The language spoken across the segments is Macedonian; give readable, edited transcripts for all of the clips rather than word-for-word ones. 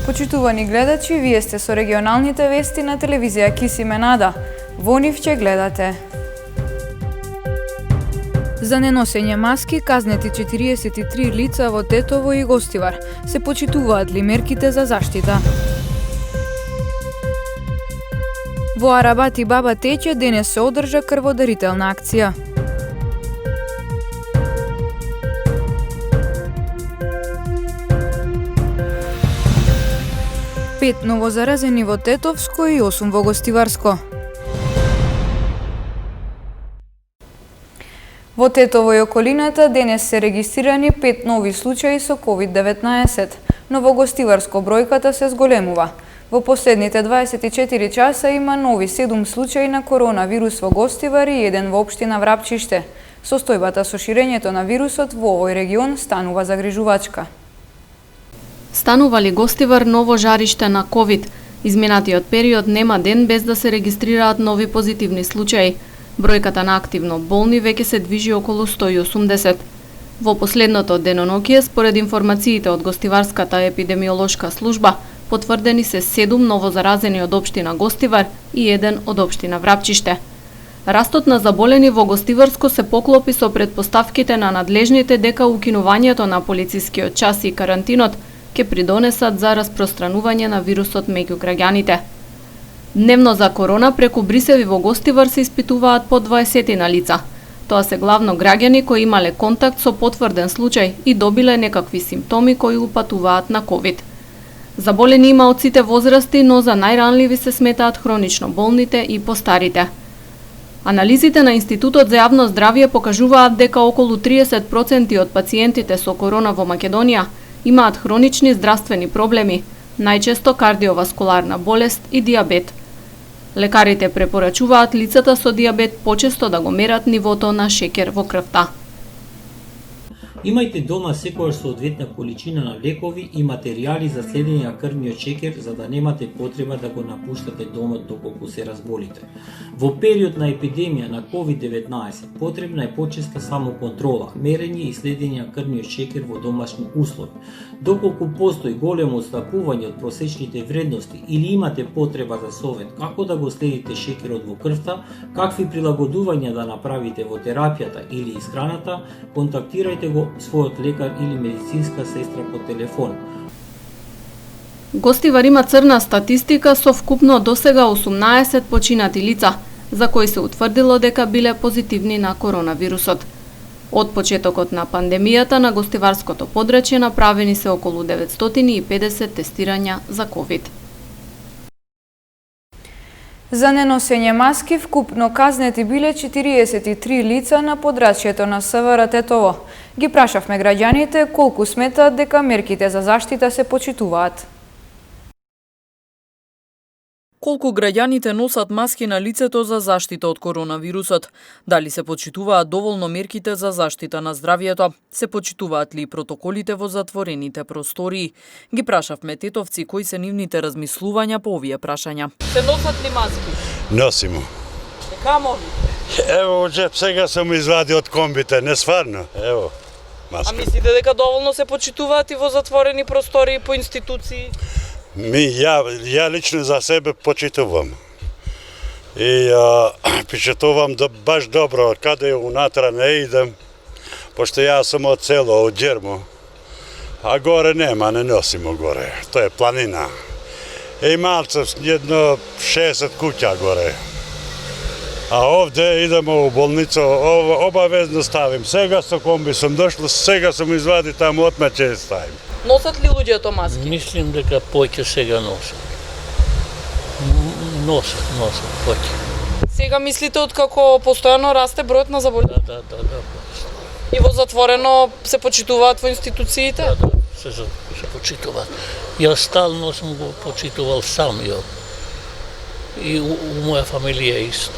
Почитувани гледачи, вие сте со регионалните вести на телевизија Кисименада. Во нив ќе гледате: за неносење маски казнети 43 лица во Тетово и Гостивар. Се почитуваат ли мерките за заштита? Во Арабат и Баба Тече денес се одржа крводарителна акција. Пет новозаразени во Тетовско и 8 во Гостиварско. Во Тетово и околината денес се регистрирани 5 нови случаи со COVID-19, но во Гостиварско бројката се зголемува. Во последните 24 часа има нови 7 случаи на коронавирус во Гостивар и 1 во општина Врапчиште. Состојбата со ширењето на вирусот во овој регион станува загрижувачка. Станува ли Гостивар ново жариште на ковид? Изминатиот период нема ден без да се регистрираат нови позитивни случаи. Бројката на активно болни веќе се движи околу 180. Во последното денонокие, според информациите од Гостиварската епидемиолошка служба, потврдени се 7 новозаразени од општина Гостивар и 1 од општина Врапчиште. Растот на заболени во Гостиварско се поклопи со претпоставките на надлежните дека укинувањето на полицискиот час и карантинот ќе придонесат за распространување на вирусот меѓу граѓаните. Дневно за корона преку брисеви во Гостивар се испитуваат по 20 на лица. Тоа се главно граѓани кои имале контакт со потврден случај и добиле некакви симптоми кои упатуваат на ковид. Заболени има од сите возрасти, но за најранливи се сметаат хронично болните и постарите. Анализите на Институтот за јавно здравје покажуваат дека околу 30% од пациентите со корона во Македонија имаат хронични здравствени проблеми, најчесто кардиоваскуларна болест и дијабет. Лекарите препорачуваат лицата со дијабет почесто да го мерат нивото на шеќер во крвта. Имајте дома секојаш соодветна количина на лекови и материјали за следење на крвниот шеќер за да немате потреба да го напуштате домот доколку се разболите. Во период на епидемија на COVID-19 потребна е почеста самоконтрола, мерење и следење на крвниот шеќер во домашни услови. Доколку постои големо отстапување од просечните вредности или имате потреба за совет како да го следите шеќерот во крвта, какви прилагодувања да направите во терапијата или исхраната, контактирајте го својот лекар или медицинска сестра по телефон. Гостивар има црна статистика со вкупно досега 18 починати лица, за кои се утврдило дека биле позитивни на коронавирусот. Од почетокот на пандемијата на Гостиварското подрачје направени се околу 950 тестирања за ковид. За неносење маски вкупно казнети биле 43 лица на подрачјето на СВР Тетово. Ги прашавме граѓаните колку сметаат дека мерките за заштита се почитуваат. Колку граѓаните носат маски на лицето за заштита од коронавирусот? Дали се почитуваат доволно мерките за заштита на здравјето? Се почитуваат ли протоколите во затворените простории? Ги прашавме тетовци кои се нивните размислувања по овие прашања. Се носат ли маски? Носимо. Камо ви? Ево, од джеп сега сум извадил од комбите, не сварно. Ево, маска. А мислите дека доволно се почитуваат и во затворени простории по институции? Ја лично за себе почитувам. И почитувам баш добро, каде унатра не идем, пошто ја сум од село, од Џермо. А горе нема, не носимо горе, тоа е планина. И малце, едно 60 куќа горе. А овде идемо у болница, обавезно ставим. Сега со комби сум дошло, сега сум извади таму отмеќе ставим. Носат ли луѓето маски? Мислим дека поќе сега носат. Носат поќе. Сега мислите откако постојано расте бројот на заболени? Да. И во затворено се почитуваат во институциите? Да, се почитуваат. Јас стално сум го почитувал сам ја. И у моја фамилија исто.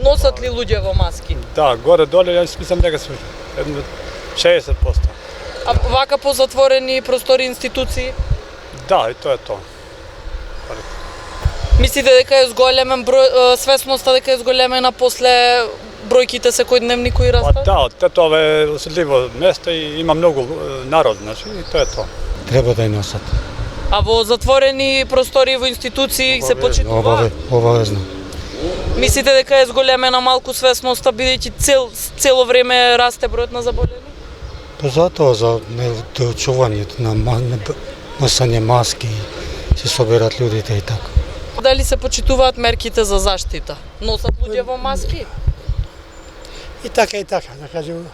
Носат ли луѓе во маски? Да, горе-доле, јас мислам дека сме 60%. А вака по затворени простори институции? Да, и тоа е тоа. Мислите дека е зголемен број, свесноста дека е зголемена после бројките секојдневни кои растат? Да, Тетово е оседливо место и има многу народ, значи, и тоа е тоа. Треба да ја носат. А во затворени простори во институции се почитуваат? Обавезно. Мислите дека е зголемена малку свесноста бидејќи цело време расте бројот на заболели? Па затоа за недоочувањето на носење маски се соберат луѓето и така. Дали се почитуваат мерките за заштита? Носат луѓе во маски? И така, да кажем.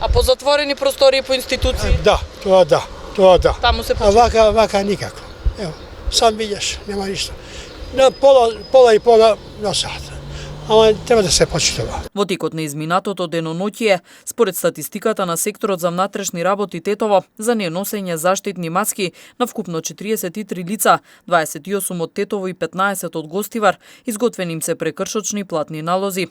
А по затворени простори по институции? Да, тоа да. Таму се А почитува. вака никако. Ево, сам видиш, нема ништо. На пола и пола носат. Ама треба да се почитува. Во текот на изминатото деноноќие, според статистиката на секторот за внатрешни работи Тетово, за неносење заштитни маски на вкупно 43 лица, 28 од Тетово и 15 од Гостивар, изготвени им се прекршочни платни налози.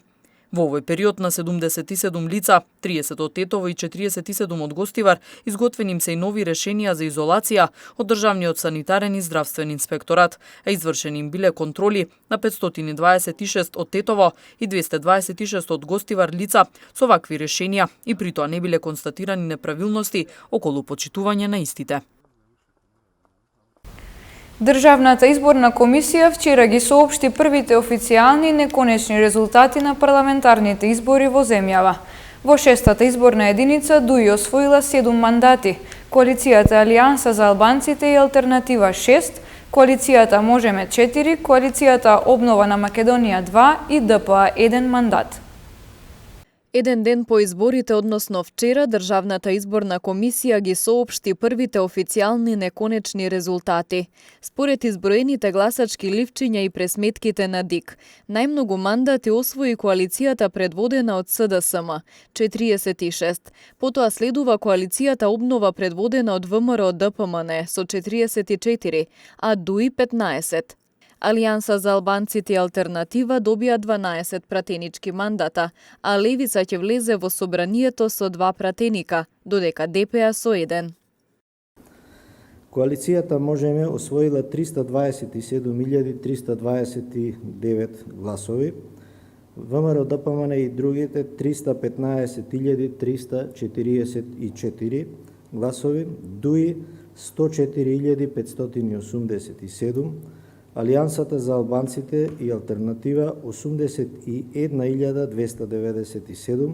Во овој период на 77 лица, 30 од Тетово и 47 од Гостивар, изготвени им се и нови решенија за изолација од Државниот санитарен и здравствен инспекторат, а извршени им биле контроли на 526 од Тетово и 226 од Гостивар лица со вакви решенија и при тоа не биле констатирани неправилности околу почитување на истите. Државната изборна комисија вчера ги соопшти првите официјални неконечни резултати на парламентарните избори во земјава. Во шестата изборна единица ДУИ освоила 7 мандати, коалицијата Алијанса за албанците и Алтернатива 6, коалицијата Можеме 4, коалицијата Обнова на Македонија 2 и ДПА 1 мандат. Еден ден по изборите, односно вчера, Државната изборна комисија ги соопшти првите официјални неконечни резултати. Според изброените гласачки ливчиња и пресметките на ДИК, најмногу мандати освои коалицијата предводена од СДСМ – 46, потоа следува коалицијата Обнова предводена од ВМРО ДПМН со 44, а ДУИ 15. Алијанса за албанците и Алтернатива добија 12 пратенички мандата, а Левица ќе влезе во собранието со 2 пратеника, додека ДПА со 1. Коалицијата Можеме освоила 327.329 гласови, ВМРО ДПМН и другите 315.344 гласови, ДУИ 104.587, Алијансата за албанците и Алтернатива 81.297,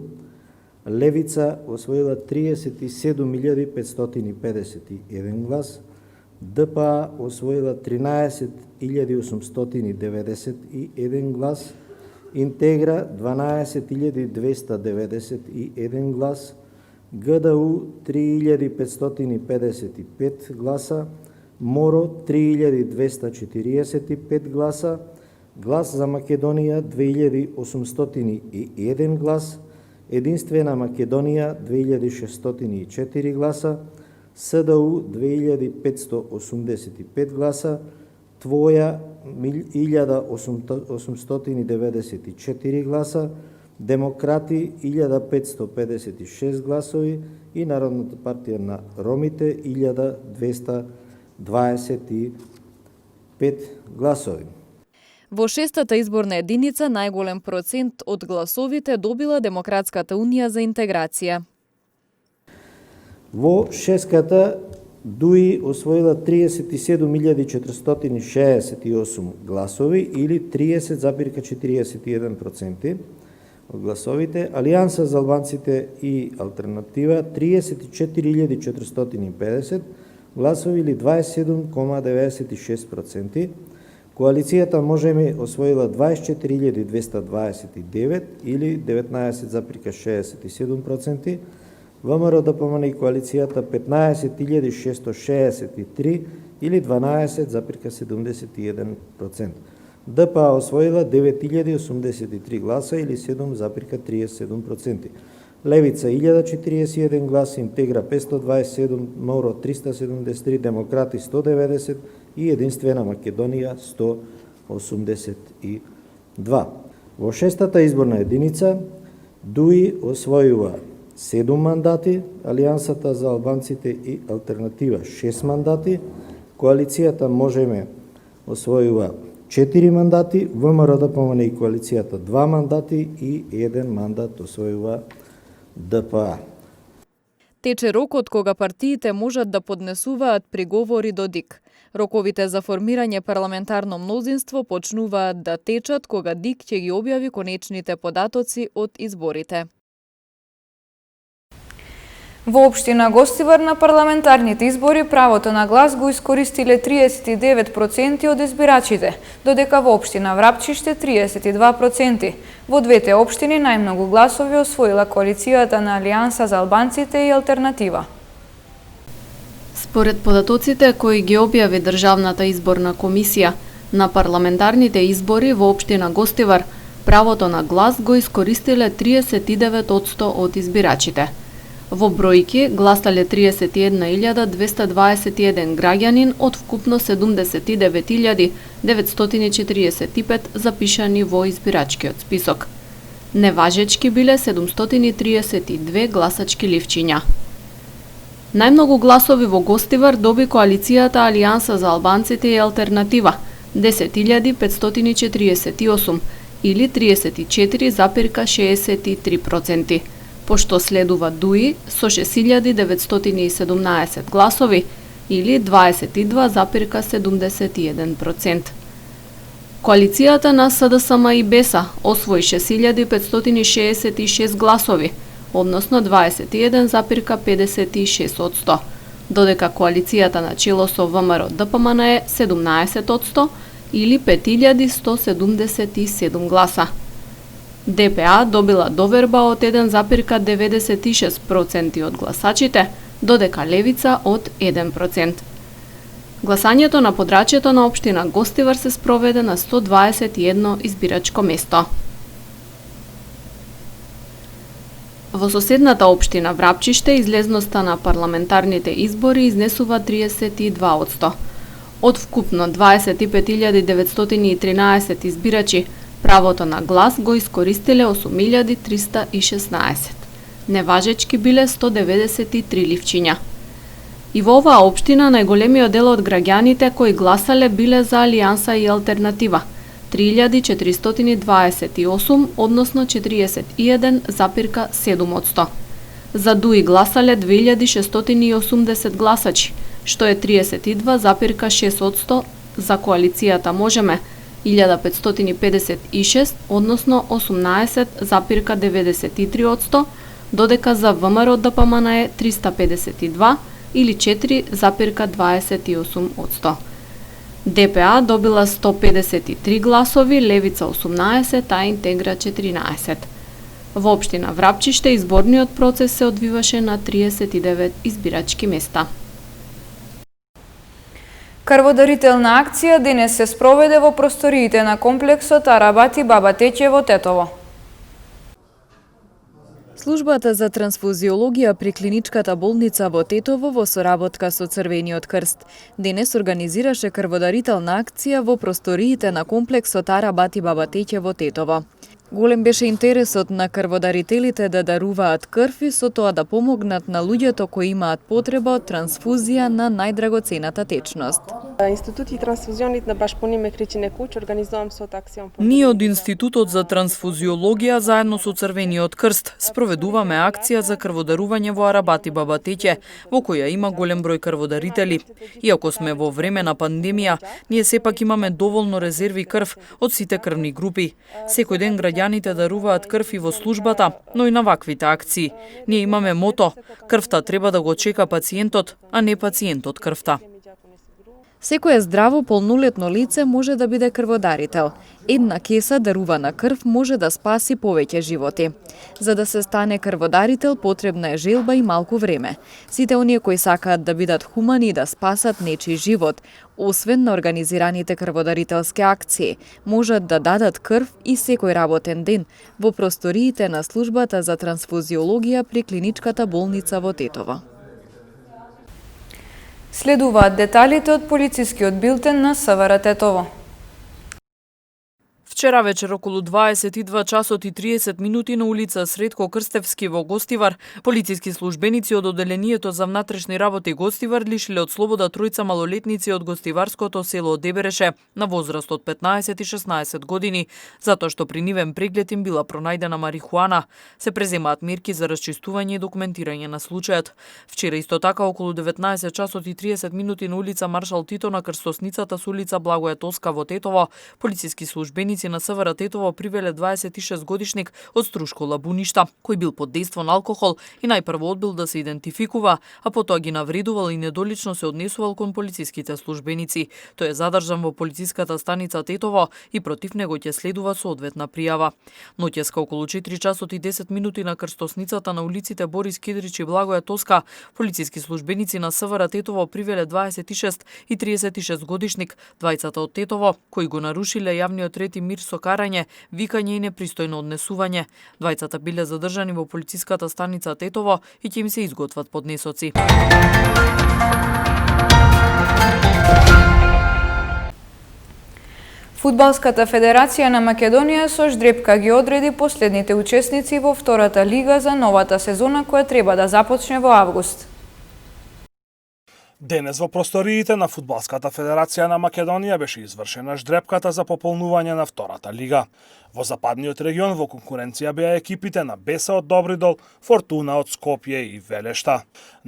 Левица освоила 37.551 глас, ДПА освоила 13.891 глас, Интегра 12.291 глас, ГДУ 3.555 гласа, МОРО 3.245 гласа, Глас за Македонија 2.801 глас, Единствена Македонија 2.604 гласа, СДУ 2.585 гласа, Твоја 1.894 гласа, Демократи 1.556 гласови и Народната партија на ромите 1.225 гласови. Во шестата изборна единица најголем процент од гласовите добила Демократската унија за интеграција. Во шеската ДУИ освоила 37.468 гласови или 30,41% од гласовите, Алијанса за албанците и Алтернатива 34.450 гласови или 27,96%, коалицијата Можеме освоила 24.229 или 19,67%, ВМРО ДПМН и коалицијата 15.663 или 12,71%. ДПА освоила 9.083 гласа или 7,37%. Левица 1041 гласа, Интегра 527, МОРО 373, Демократи 190 и Единствена Македонија 182. Во шестата изборна единица ДУИ освојува 7 мандати, Алијансата за албанците и Алтернатива 6 мандати, коалицијата Можеме освојува 4 мандати, ВМРО ДПМН и коалицијата 2 мандати и 1 мандат освојува ДПА. Тече рокот кога партиите можат да поднесуваат приговори до ДИК. Роковите за формирање парламентарно мнозинство почнуваат да течат кога ДИК ќе ги објави конечните податоци од изборите. Во општина Гостивар на парламентарните избори правото на глас го искористиле 39% од избирачите, додека во општина Врапчиште 32%. Во двете општини најмногу гласови освоила коалицијата на Алијанса за албанците и Алтернатива. Според податоците кои ги објави Државната изборна комисија, на парламентарните избори во општина Гостивар правото на глас го искористиле 39% од избирачите. Во бројки гласале 31.221 граѓанин од вкупно 79.945 запишани во избирачкиот список. Неважечки биле 732 гласачки ливчиња. Најмногу гласови во Гостивар доби коалицијата Алијанса за албанците и Алтернатива 10.548 или 34,63%. Пошто следува ДУИ со 6.917 гласови или 22,71%. Коалицијата на СДСМ и БЕСА освои 6.566 гласови, односно 21,56%, додека коалицијата на чело со ВМРО ДПМН е 17% или 5.177 гласа. ДПА добила доверба од 1,96% од гласачите, додека Левица од 1%. Гласањето на подрачјето на општина Гостивар се спроведе на 121 избирачко место. Во соседната општина Врапчиште излезноста на парламентарните избори изнесува 32%. Од вкупно 25.913 избирачи, правото на глас го искористиле 8.316. Неважечки биле 193 ливчиња. И во оваа општина најголемиот дел од граѓаните кои гласале биле за Алијанса и Алтернатива 3.428, односно 41,7%. За ДУИ гласале 2.680 гласачи, што е 32,6%, за коалицијата Можеме 1556, односно 18,93%, додека за ВМРО ДПМН е 352 или 4,28%. ДПА добила 153 гласови, Левица 18, а Интегра 14. Во општина Врапчиште изборниот процес се одвиваше на 39 избирачки места. Крводарителна акција денес се спроведе во просториите на комплексот Арабати Баба Теќе во Тетово. Службата за трансфузиологија при клиничката болница во Тетово во соработка со Црвениот крст денес организираше крводарителна акција во просториите на комплексот Арабати Баба Теќе во Тетово. Голем беше интересот на крводарителите да даруваат крв и со тоа да помогнат на луѓето кои имаат потреба од трансфузија на најдрагоцената течност. Институтот трансфузионит на Башпониме Кричине куќ организувам со акцијон. Ние од Институтот за трансфузиологија заедно со Црвениот крст спроведуваме акција за крводарување во Арабати Баба Теќе, во која има голем број крводарители. Иако сме во време на пандемија, ние сепак имаме доволно резерви крв од сите крвни групи. Секој ден граѓаните даруваат крв и во службата, но и на ваквите акции. Ние имаме мото: крвта треба да го чека пациентот, а не пациентот крвта. Секое здраво полнолетно лице може да биде крводарител. Една кеса дарувана крв може да спаси повеќе животи. За да се стане крводарител потребна е желба и малку време. Сите оние кои сакаат да бидат хумани и да спасат нечи живот, освен на организираните крводарителски акции, можат да дадат крв и секој работен ден во просториите на службата за трансфузиологија при клиничката болница во Тетово. Следуваат деталите од полицискиот билтен на СВР Тетово. Вчера вечер околу 22 часот и 30 минути на улица Сретко Крстевски во Гостивар, полициски службеници од Оделението за внатрешни работи Гостивар лишиле од слобода тројца малолетници од гостиварското село Дебереше на возраст од 15 и 16 години, затоа што при нивен преглед им била пронајдена марихуана. Се преземаат мерки за расчистување и документирање на случајот. Вчера исто така околу 19 часот и 30 минути на улица Маршал Тито на крстосницата со улица Благоја Тоска во Тетово, полициски службеници на СВР Тетово привеле 26 годишник од Струшко Лабуништа, кој бил под дејство на алкохол и најпрво одбил да се идентификува, а потоа ги навредувал и недолично се однесувал кон полициските службеници. Тој е задржан во полициската станица Тетово и против него ќе следува соодветна пријава. Ноќеска околу 4 часот и 10 минути на крстосницата на улиците Борис Кидрич и Благоја Тоска, полициски службеници на СВР Тетово привеле 26 и 36 годишник, двајцата од Тетово, кои го нарушиле јавниот ред и мир со карање, викање и непристојно однесување. Двајцата биле задржани во полициската станица Тетово и ќе им се изготват поднесоци. Фудбалската федерација на Македонија со ждрепка ги одреди последните учесници во втората лига за новата сезона која треба да започне во август. Денес во просториите на Фудбалската федерација на Македонија беше извршена ждрепката за пополнување на втората лига. Во западниот регион во конкуренција беа екипите на Беса од Добридол, Фортуна од Скопје и Велешта.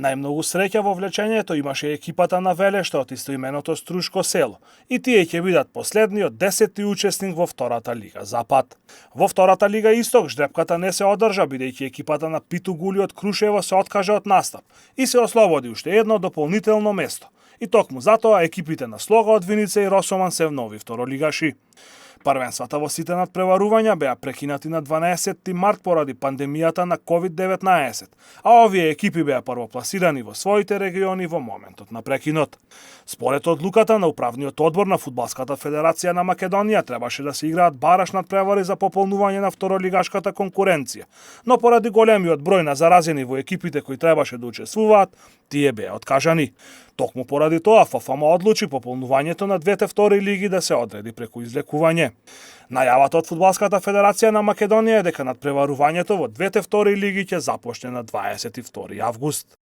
Најмногу среќа во влечењето имаше екипата на Велешта од истоименото Струшко село и тие ќе бидат последниот 10-ти учесник во втората лига Запад. Во втората лига Исток ждрепката не се одржа бидејќи екипата на Питу Гули од Крушево се откажа од настап и се ослободи уште едно дополнително место. И токму затоа екипите на Слога од Виница и Росоман се внови второлигаши. Првенствата во сите надпреварувања беа прекинати на 12 март поради пандемијата на COVID-19, а овие екипи беа првопласирани во своите региони во моментот на прекинот. Според одлуката на управниот одбор на Фудбалската федерација на Македонија требаше да се играат бараш надпревари за пополнување на второлигашката конкуренција, но поради големиот број на заразени во екипите кои требаше да учествуваат, тие беа откажани. Токму поради тоа ФФМ одлучи пополнувањето на двете втори лиги да се одреди преку излекување. Најавата од Фудбалската федерација на Македонија е дека надпреварувањето во двете втори лиги ќе започне на 22 август.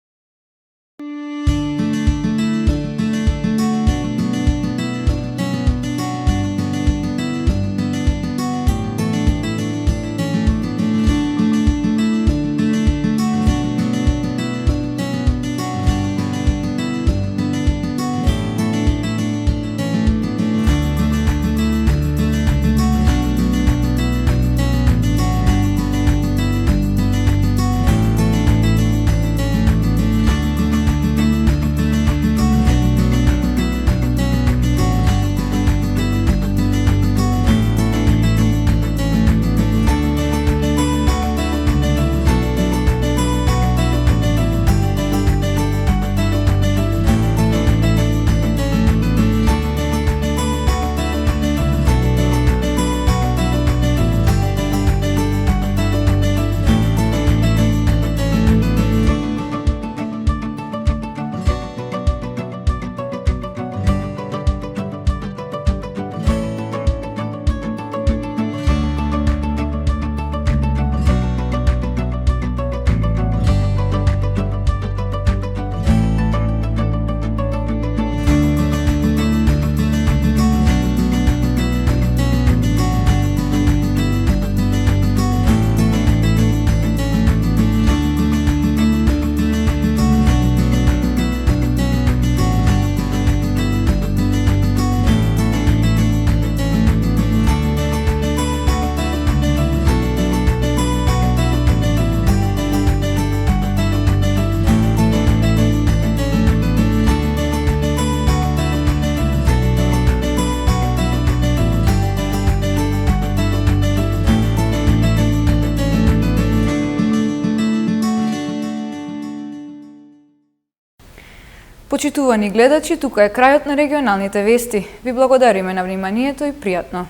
Почитувани гледачи, тука е крајот на регионалните вести. Ви благодариме на вниманието и пријатно.